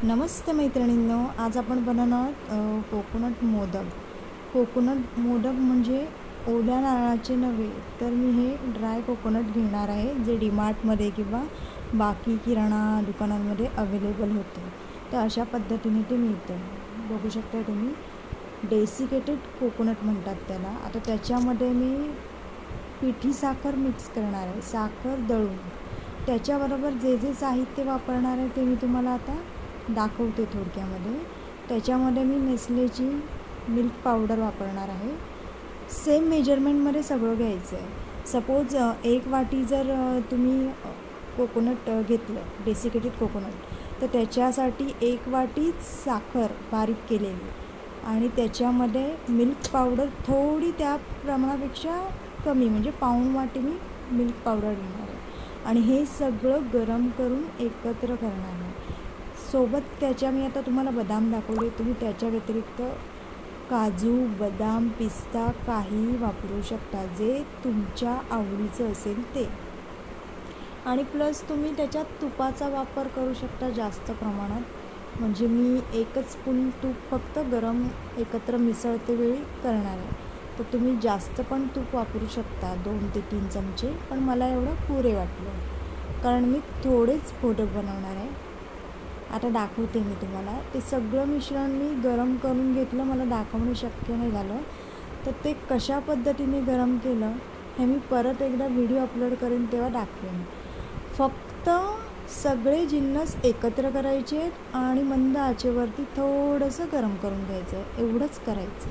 नमस्ते मैत्रिणींनो, आज आपण बनवणार कोकोनट मोदक. कोकोनट मोदक म्हणजे ओल्या नारळाचे नव्हे, तर मी हे ड्राय कोकोनट घेणार आहे, जे डीमार्टमध्ये किंवा बाकी किराणा दुकानांमध्ये अवेलेबल होते. तर अशा पद्धतीने ते मिळतं. बघू शकता तुम्ही, डेसिकेटेड कोकोनट म्हणतात त्याला. आता त्याच्यामध्ये मी पिठी साखर मिक्स करणार आहे, साखर दळून. त्याच्याबरोबर जे जे साहित्य वापरणार आहे ते मी तुम्हाला आता दाखवते थोडक्यामध्ये. त्याच्यामध्ये मी नेस्लेची मिल्क पावडर वापरणार आहे. सेम मेजरमेंटमध्ये सगळं घ्यायचं आहे. सपोज 1 वाटी जर तुम्ही कोकोनट घेतलं, डेसिकेटेड कोकोनट, तर त्याच्यासाठी 1 वाटीच साखर बारीक केलेली आणि त्याच्यामध्ये मिल्क पावडर थोडी त्या प्रमाणापेक्षा कमी, म्हणजे पाऊण वाटी मी मिल्क पावडर घेणार आहे. आणि हे सगळं गरम करून एकत्र करणार आहे. सोबत त्याच्या मी आता तुम्हाला बदाम दाखवले, तुम्ही त्याच्या व्यतिरिक्त काजू, बदाम, पिस्ता काहीही वापरू शकता, जे तुमच्या आवडीचं असेल ते. आणि प्लस तुम्ही त्याच्यात तुपाचा वापर करू शकता जास्त प्रमाणात. म्हणजे मी 1 स्पून तूप फक्त गरम एकत्र मिसळते वेळी करणार आहे. तर तुम्ही जास्त पण तूप वापरू शकता, 2 ते 3 चमचे. पण मला एवढं पुरे वाटलं, कारण मी थोडेच मोदक बनवणार आहे. आता दाखवते मी तुम्हाला. ते सगळं मिश्रण मी गरम करून घेतलं, मला दाखवणं शक्य नाही झालं. तर ते कशा पद्धतीने गरम केलं हे मी परत एकदा व्हिडिओ अपलोड करेन, तेव्हा दाखवेन. फक्त सगळे जिन्नस एकत्र करायचे आणि मंद आचेवरती थोडंसं गरम करून घ्यायचं, एवढंच करायचं,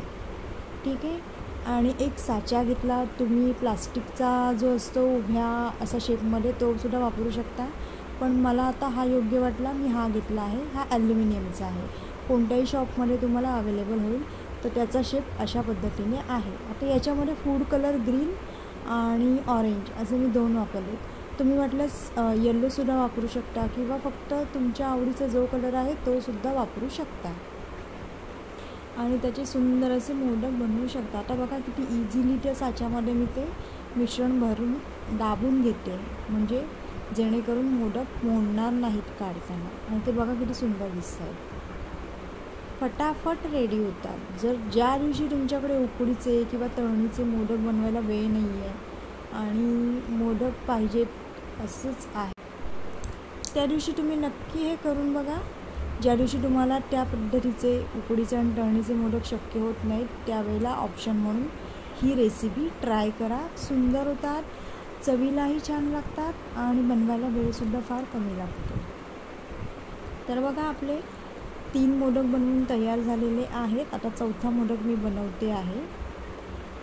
ठीक आहे. आणि एक साचा घेतला तुम्ही, प्लास्टिकचा जो असतो उभ्या असा शेपमध्ये, तो सुद्धा वापरू शकता. पण मला आता हा योग्य वाटला, मी हा घेतला आहे. हा ॲल्युमिनियमचा आहे, कोणत्याही शॉपमध्ये तुम्हाला अवेलेबल होईल. तर त्याचा शेप अशा पद्धतीने आहे. आता याच्यामध्ये फूड कलर ग्रीन आणि ऑरेंज असे मी 2 वापरले. तुम्ही वाटल्यास येल्लोसुद्धा वापरू शकता किंवा फक्त तुमच्या आवडीचा जो कलर आहे तोसुद्धा वापरू शकता. आणि त्याचे सुंदर असे मोदक बनवू शकता. आता बघा किती इझिली त्या साच्यामध्ये मी ते मिश्रण भरून दाबून घेते, म्हणजे जेणेकरून मोदक मोडणार नाहीत काढताना. आणि ते बघा किती सुंदर दिसत आहेत, फटाफट रेडी होतात. जर ज्या दिवशी तुमच्याकडे उकडीचे किंवा तळणीचे मोदक बनवायला वेळ नाही आहे आणि मोदक पाहिजेत असंच आहे, त्या दिवशी तुम्ही नक्की हे करून बघा. ज्या दिवशी तुम्हाला त्या पद्धतीचे उकडीचे आणि तळणीचे मोदक शक्य होत नाहीत, त्यावेळेला ऑप्शन म्हणून ही रेसिपी ट्राय करा. सुंदर होतात, चवीलाही छान लागतात आणि बनवायला वेळसुद्धा फार कमी लागतो. तर बघा, आपले 3 मोदक बनवून तयार झालेले आहेत. आता 4था मोदक मी बनवते आहे.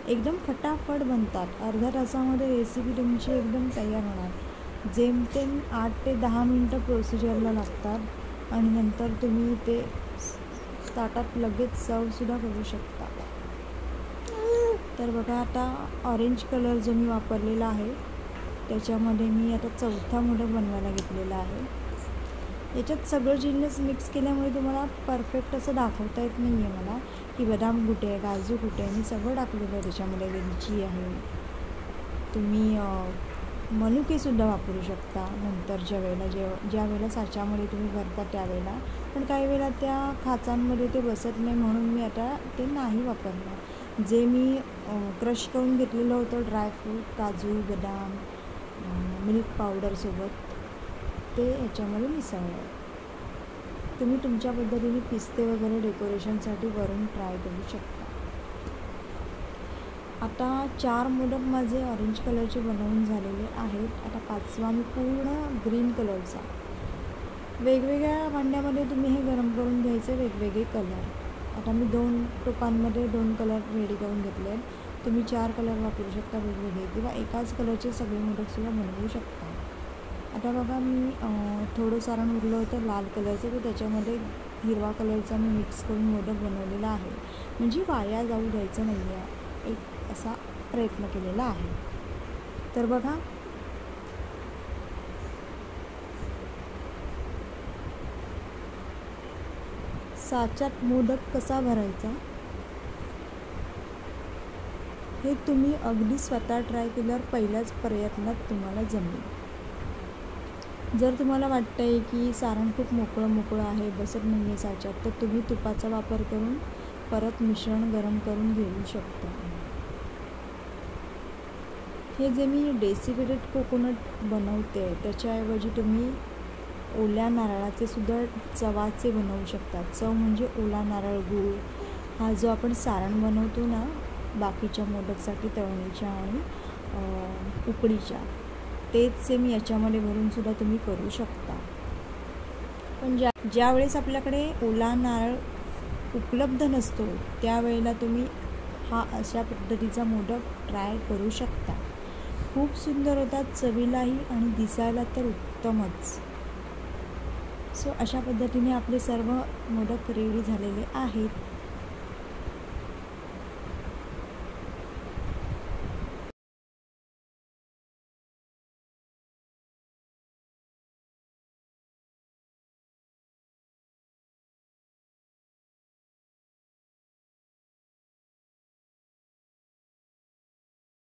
एकदम फटाफट बनतात, अर्ध्या तासामध्ये रेसिपी तुमची एकदम तयार होणार. जेमतेम 8 ते 10 मिनटं प्रोसिजरला लागतात आणि नंतर तुम्ही ते ताटात लगेच सर्वसुद्धा करू शकता. तर बघा, आता ऑरेंज कलर जो मी वापरलेला आहे त्याच्यामध्ये मी आता 4था मोदक बनवायला घेतलेला आहे. याच्यात सगळं जिन्नस मिक्स केल्यामुळे तुम्हाला परफेक्ट असं दाखवता येत नाही आहे मला, की बदाम कुठे आहे, काजू कुठे आहे. मी सगळं टाकलेलं आहे त्याच्यामध्ये, वेलची आहे. तुम्ही मनुकेसुद्धा वापरू शकता नंतरच्या वेळेला, ज्या वेळेला साच्यामध्ये तुम्ही भरता त्यावेळेला. पण काही वेळेला त्या खाचांमध्ये ते बसत नाही, म्हणून मी आता ते नाही वापरणार. जे मी क्रश करून घेतलेलं होतं ड्रायफ्रूट, काजू, बदाम, मिल्क पावडरसोबत, ते ह्याच्यामध्ये मिसळलं. तुम्ही तुमच्या पद्धतीने पिस्ते वगैरे डेकोरेशनसाठी वरून ट्राय करू शकता. आता 4 मोदक माझे ऑरेंज कलरचे बनवून झालेले आहेत. आता 5वा मी पूर्ण ग्रीन कलरचा. वेगवेगळ्या भांड्यामध्ये तुम्ही हे गरम करून घ्यायचे, वेगवेगळे कलर. आता मी 2 टोपांमध्ये 2 कलर रेडी करून घेतले आहेत. तुम्ही 4 कलर वापरू शकता वेगवेगळे, किंवा एकाच कलरचे सगळे मोदकसुद्धा बनवू शकता. आता बघा, मी थोडं सारण उरलं होतं लाल कलरचं, तर त्याच्यामध्ये हिरवा कलरचा मी मिक्स करून मोदक बनवलेला आहे. म्हणजे वाया जाऊ द्यायचं नाही आहे, एक असा प्रयत्न केलेला आहे. तर बघा, साच्यात मोदक कसा भरायचा हे तुम्ही अगदी स्वतः ट्राय केल्यावर पहिल्याच प्रयत्नात तुम्हाला जमेल. जर तुम्हाला वाटतं आहे की सारण खूप मोकळं आहे, बसत नाही आहे साच्यात, तर तुम्ही तुपाचा वापर करून परत मिश्रण गरम करून घेऊ शकता. हे जे मी डेसिकेटेड कोकोनट बनवते त्याच्याऐवजी तुम्ही ओल्या नारळाचे सुद्धा चवाचे बनवू शकता. चव म्हणजे ओला नारळ, गूळ, हा जो आपण सारण बनवतो ना बाकीच्या मोदकसाठी तळणीच्या आणि उकडीच्या, तेच सेम याच्यामध्ये भरूनसुद्धा तुम्ही करू शकता. पण ज्यावेळेस आपल्याकडे ओला नारळ उपलब्ध नसतो त्यावेळेला तुम्ही हा अशा पद्धतीचा मोदक ट्राय करू शकता. खूप सुंदर होतात चवीलाही आणि दिसायला तर उत्तमच. सो अशा पद्धतीने आपले सर्व मोदक रेडी झालेले आहेत.